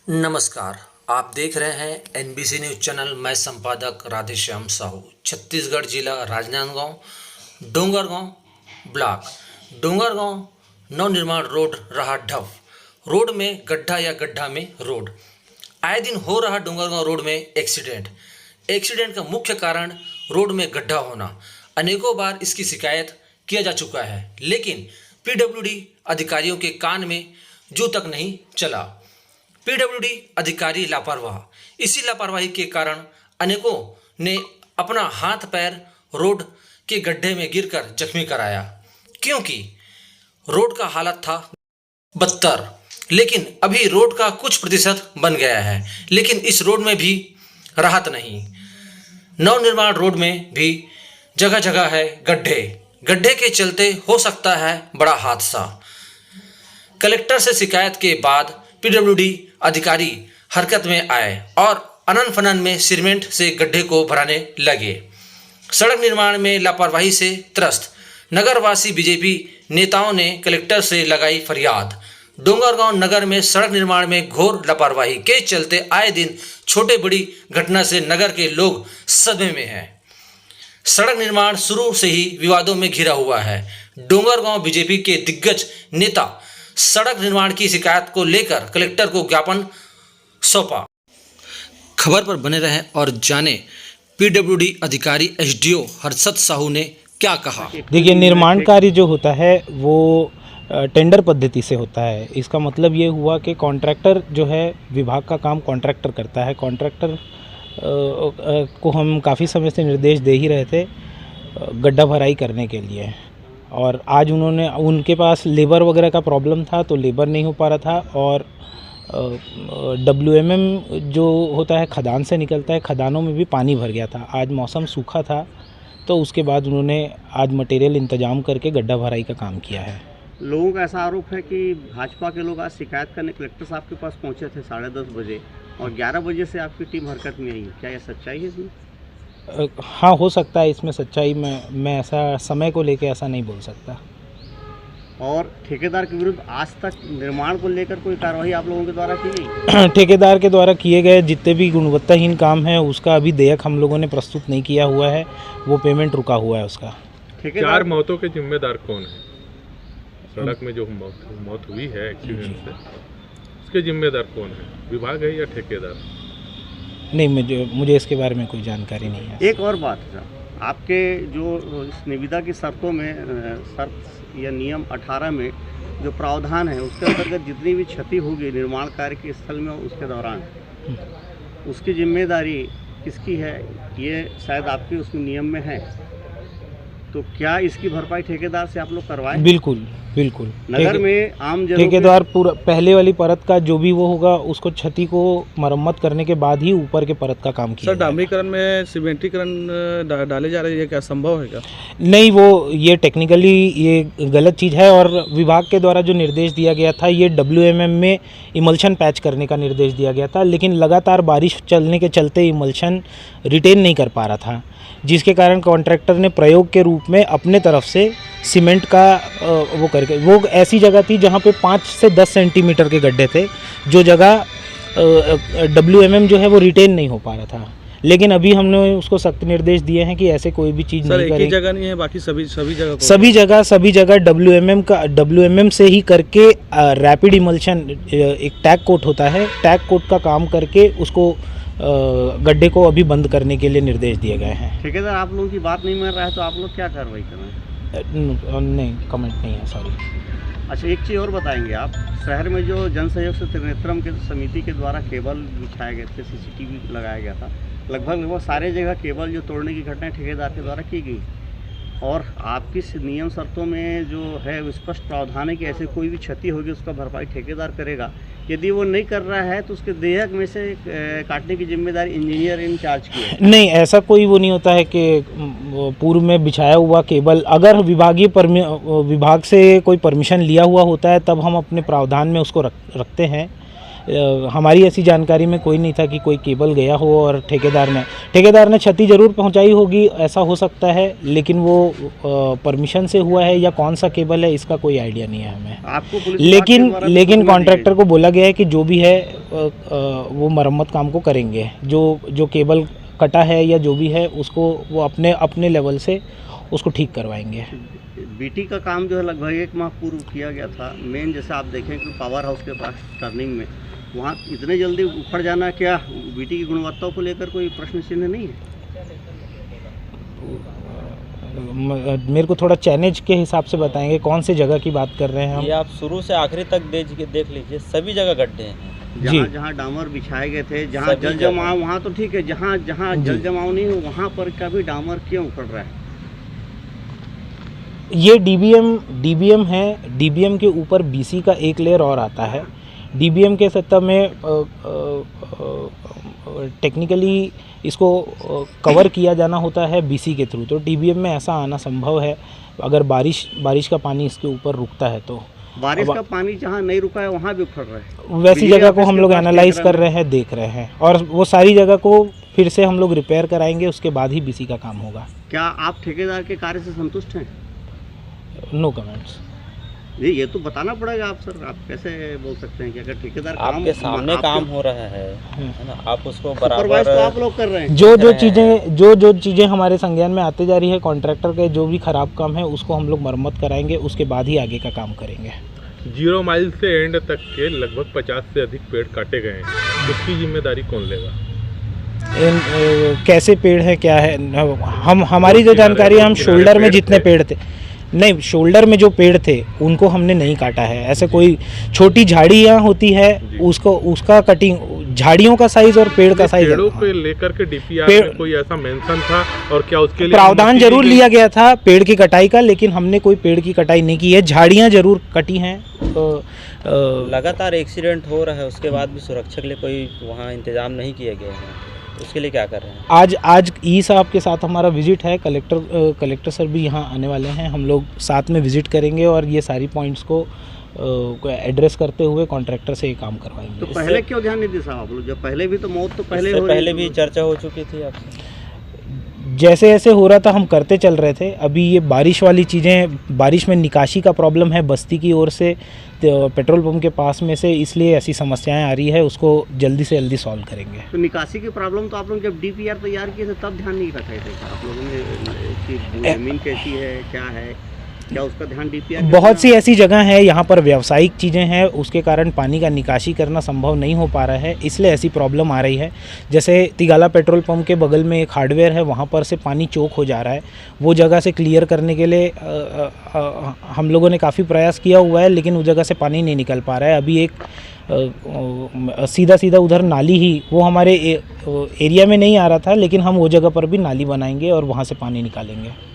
नमस्कार। आप देख रहे हैं एनबीसी न्यूज चैनल। मैं संपादक राधेश्याम साहू। छत्तीसगढ़ जिला राजनांदगांव डोंगरगांव ब्लॉक डोंगरगांव नवनिर्माण रोड रहा ढफ। रोड में गड्ढा या गड्ढा में रोड। आए दिन हो रहा डोंगरगांव रोड में एक्सीडेंट का मुख्य कारण रोड में गड्ढा होना। अनेकों बार इसकी शिकायत किया जा चुका है, लेकिन पीडब्ल्यूडी अधिकारियों के कान में जू तक नहीं चला। पीडब्ल्यूडी अधिकारी लापरवाह। इसी लापरवाही के कारण अनेकों ने अपना हाथ पैर रोड के गड्ढे में गिरकर जख्मी कराया, क्योंकि रोड का हालत था बदतर। लेकिन अभी रोड का कुछ प्रतिशत बन गया है, लेकिन इस रोड में भी राहत नहीं। नवनिर्माण रोड में भी जगह जगह है गड्ढे। गड्ढे के चलते हो सकता है बड़ा हादसा। कलेक्टर से शिकायत के बाद पीडब्ल्यूडी अधिकारी हरकत में आए और अनन फनन में सीमेंट से गड्ढे को भराने लगे। सड़क निर्माण में लापरवाही से त्रस्त नगरवासी बीजेपी नेताओं ने कलेक्टर से लगाई फरियाद। डोंगरगांव नगर में सड़क निर्माण में घोर लापरवाही के चलते आए दिन छोटे बड़ी घटना से नगर के लोग सदमे में हैं। सड़क निर्माण शुरू से ही विवादों में घिरा हुआ है। डोंगरगांव बीजेपी के दिग्गज नेता सड़क निर्माण की शिकायत को लेकर कलेक्टर को ज्ञापन सौंपा। खबर पर बने रहें और जाने पीडब्ल्यूडी अधिकारी एसडीओ हर्षद साहू ने क्या कहा। देखिए, निर्माण कार्य जो होता है वो टेंडर पद्धति से होता है। इसका मतलब ये हुआ कि कॉन्ट्रैक्टर जो है, विभाग का काम कॉन्ट्रैक्टर करता है। कॉन्ट्रैक्टर को हम काफ़ी समय से निर्देश दे ही रहे थे गड्ढा भराई करने के लिए, और आज उनके पास लेबर वगैरह का प्रॉब्लम था, तो लेबर नहीं हो पा रहा था। और WMM जो होता है खदान से निकलता है, खदानों में भी पानी भर गया था। आज मौसम सूखा था, तो उसके बाद उन्होंने आज मटेरियल इंतजाम करके गड्ढा भराई का काम किया है। लोगों का ऐसा आरोप है कि भाजपा के लोग आज शिकायत करने कलेक्टर साहब के पास पहुंचे थे 10:30 बजे और 11 बजे से आपकी टीम हरकत में आई। क्या यह सच्चाई है इसमें? हाँ, हो सकता है इसमें सच्चाई। मैं ऐसा समय को लेकर ऐसा नहीं बोल सकता। और ठेकेदार के विरुद्ध आज तक निर्माण को लेकर कोई कार्रवाई आप लोगों के द्वारा की गई? ठेकेदार के द्वारा किए गए जितने भी गुणवत्ताहीन काम है उसका अभी देयक हम लोगों ने प्रस्तुत नहीं किया हुआ है, वो पेमेंट रुका हुआ है उसका। 4 मौतों के जिम्मेदार कौन है? सड़क में जो मौत हुई है एक्सीडेंट से, उसके जिम्मेदार कौन है? विभाग है या ठेकेदार? नहीं, मुझे इसके बारे में कोई जानकारी नहीं है। एक और बात है, आपके जो इस निविदा की शर्तों में शर्त या नियम 18 में जो प्रावधान है उसके अंतर्गत जितनी भी क्षति होगी निर्माण कार्य के स्थल में उसके दौरान, उसकी जिम्मेदारी किसकी है? ये शायद आपके उसमें नियम में है, तो क्या इसकी भरपाई ठेकेदार से आप लोग करवाएं? बिल्कुल। नगर में आम जनों ठेकेदार पूरा पहले वाली परत का जो भी वो होगा उसको क्षति को मरम्मत करने के बाद ही ऊपर के परत का काम किया। सर, डामरीकरण में सीमेंटीकरण डाले जा रहे हैं, क्या संभव है क्या? नहीं, ये टेक्निकली ये गलत चीज़ है, और विभाग के द्वारा जो निर्देश दिया गया था ये WMM में इमल्शन पैच करने का निर्देश दिया गया था, लेकिन लगातार बारिश चलने के चलते इमल्शन रिटेन नहीं कर पा रहा था, जिसके कारण कॉन्ट्रैक्टर ने प्रयोग के रूप में अपने तरफ से सीमेंट का वो करके, वो ऐसी जगह थी जहाँ पे 5 से 10 सेंटीमीटर के गड्ढे थे, जो जगह WMM जो है वो रिटेन नहीं हो पा रहा था। लेकिन अभी हमने उसको सख्त निर्देश दिए हैं कि ऐसे कोई भी चीज़ नहीं करें। एक ही जगह नहीं है, बाकी सभी जगह सभी जगह WMM से ही करके रैपिड इमल्शन, एक टैग कोट होता है, टैग कोट का काम करके उसको गड्ढे को अभी बंद करने के लिए निर्देश दिए गए हैं। ठेकेदार आप लोगों की बात नहीं मान रहा है, तो आप लोग क्या कार्रवाई कर रहे हैं? नहीं, कमेंट नहीं है, सॉरी। अच्छा, एक चीज़ और बताएंगे आप, शहर में जो जन सहयोग से त्रिनेत्रम के समिति के द्वारा केबल बिछाए गए थे, CCTV लगाया गया था, लगभग सारे जगह केबल जो तोड़ने की घटनाएं ठेकेदार के द्वारा की गई, और आपकी नियम शर्तों में जो है स्पष्ट प्रावधान है कि ऐसे कोई भी क्षति होगी उसका भरपाई ठेकेदार करेगा। यदि वो नहीं कर रहा है तो उसके देयक में से काटने की जिम्मेदारी इंजीनियर इंचार्ज की है। नहीं, ऐसा कोई वो नहीं होता है कि पूर्व में बिछाया हुआ केबल, अगर विभाग से कोई परमिशन लिया हुआ होता है तब हम अपने प्रावधान में उसको रखते हैं, हमारी ऐसी जानकारी में कोई नहीं था कि कोई केबल गया हो और ठेकेदार ने क्षति ज़रूर पहुंचाई होगी, ऐसा हो सकता है, लेकिन वो परमिशन से हुआ है या कौन सा केबल है इसका कोई आइडिया नहीं है हमें। आपको पुलिस विभाग के द्वारा लेकिन सूचना दी कॉन्ट्रैक्टर को बोला गया है कि जो भी है वो मरम्मत काम को करेंगे, जो केबल कटा है या जो भी है उसको वो अपने लेवल से उसको ठीक करवाएंगे। बीटी का काम जो है लगभग 1 माह पूर्व किया गया था। मेन जैसे आप देखें कि पावर हाउस के पास टर्निंग में वहाँ इतने जल्दी उखड़ जाना, क्या बीटी की गुणवत्ता को लेकर कोई प्रश्न चिन्ह नहीं है? मेरे को थोड़ा चैनेज के हिसाब से बताएंगे कौन से जगह की बात कर रहे हैं हम? ये आप शुरू से आखिरी तक देख लीजिए, सभी जगह गड्ढे हैं। जहाँ डामर बिछाए गए थे, जहाँ जल जमाव, वहाँ तो ठीक है, जहाँ जल जमाव नहीं हो वहाँ पर कभी डामर क्यों उखड़ रहा है? ये डीबीएम है। डीबीएम के ऊपर बीसी का एक लेयर और आता है। डीबीएम के सत्ता में टेक्निकली इसको कवर किया जाना होता है बीसी के थ्रू, तो डीबीएम में ऐसा आना संभव है अगर बारिश का पानी इसके ऊपर रुकता है तो। बारिश का पानी जहाँ नहीं रुका है वहाँ भी उखड़ रहा है। वैसी जगह को हम लोग एनालाइज कर रहे हैं, देख रहे हैं, और वो सारी जगह को फिर से हम लोग रिपेयर कराएंगे, उसके बाद ही बीसी का काम होगा। क्या आप ठेकेदार के कार्य से संतुष्ट हैं? No comments. ये तो बताना पड़ेगा आप सर, आप कैसे बोल सकते हैं कि अगर ठेकेदार आपके सामने काम हो रहा है ना, आप उसको सुपरवाइज तो आप लोग कर रहे हैं। जो चीज़ें हमारे संज्ञान में आते जा रही है, कॉन्ट्रैक्टर के जो भी खराब काम है उसको हम लोग मरम्मत कराएंगे, उसके बाद ही आगे का काम करेंगे। 0 माइल से एंड तक के लगभग 50 से अधिक पेड़ काटे गए हैं, उसकी जिम्मेदारी कौन लेगा? कैसे पेड़ है, क्या है? हमारी जो जानकारी है, हम शोल्डर में जितने पेड़ थे, नहीं, शोल्डर में जो पेड़ थे उनको हमने नहीं काटा है। ऐसे कोई छोटी झाड़ियाँ होती है उसका कटिंग, झाड़ियों का साइज और पेड़ का साइज, पेड़ों को लेकर के डीपीआर में कोई ऐसा मेंशन था और क्या उसके लिए प्रावधान जरूर लिया गया था पेड़ की कटाई का, लेकिन हमने कोई पेड़ की कटाई नहीं की है। झाड़ियाँ जरूर कटी हैं। लगातार एक्सीडेंट हो रहा है, उसके बाद भी सुरक्षा के लिए कोई वहाँ इंतजाम नहीं किए गए हैं, उसके लिए क्या कर रहे हैं? आज ई साहब के साथ हमारा विजिट है, कलेक्टर सर भी यहाँ आने वाले हैं, हम लोग साथ में विजिट करेंगे और ये सारी पॉइंट्स को एड्रेस करते हुए कॉन्ट्रैक्टर से ये काम करवाएंगे। तो पहले क्यों ध्यान नहीं दिया साहब आप लोग? जब पहले भी तो मौत तो पहले भी चर्चा हो चुकी थी आपसे। जैसे जैसे हो रहा था हम करते चल रहे थे। अभी ये बारिश वाली चीज़ें, बारिश में निकासी का प्रॉब्लम है बस्ती की ओर से, तो पेट्रोल पंप के पास में से, इसलिए ऐसी समस्याएं आ रही है, उसको जल्दी से जल्दी सॉल्व करेंगे। तो निकासी की प्रॉब्लम तो आप लोग जब डीपीआर तैयार किए थे तब ध्यान नहीं रखे थे आप लोगों ने कि जमीन कैसी है, क्या है, क्या उसका ध्यान डीपीआर? बहुत सी ऐसी जगह है यहाँ पर व्यावसायिक चीज़ें हैं, उसके कारण पानी का निकासी करना संभव नहीं हो पा रहा है, इसलिए ऐसी प्रॉब्लम आ रही है। जैसे तिगाला पेट्रोल पंप के बगल में एक हार्डवेयर है, वहाँ पर से पानी चोक हो जा रहा है, वो जगह से क्लियर करने के लिए हम लोगों ने काफ़ी प्रयास किया हुआ है, लेकिन उस जगह से पानी नहीं निकल पा रहा है। अभी एक सीधा उधर नाली ही, वो हमारे एरिया में नहीं आ रहा था, लेकिन हम वो जगह पर भी नाली बनाएंगे और वहाँ से पानी निकालेंगे।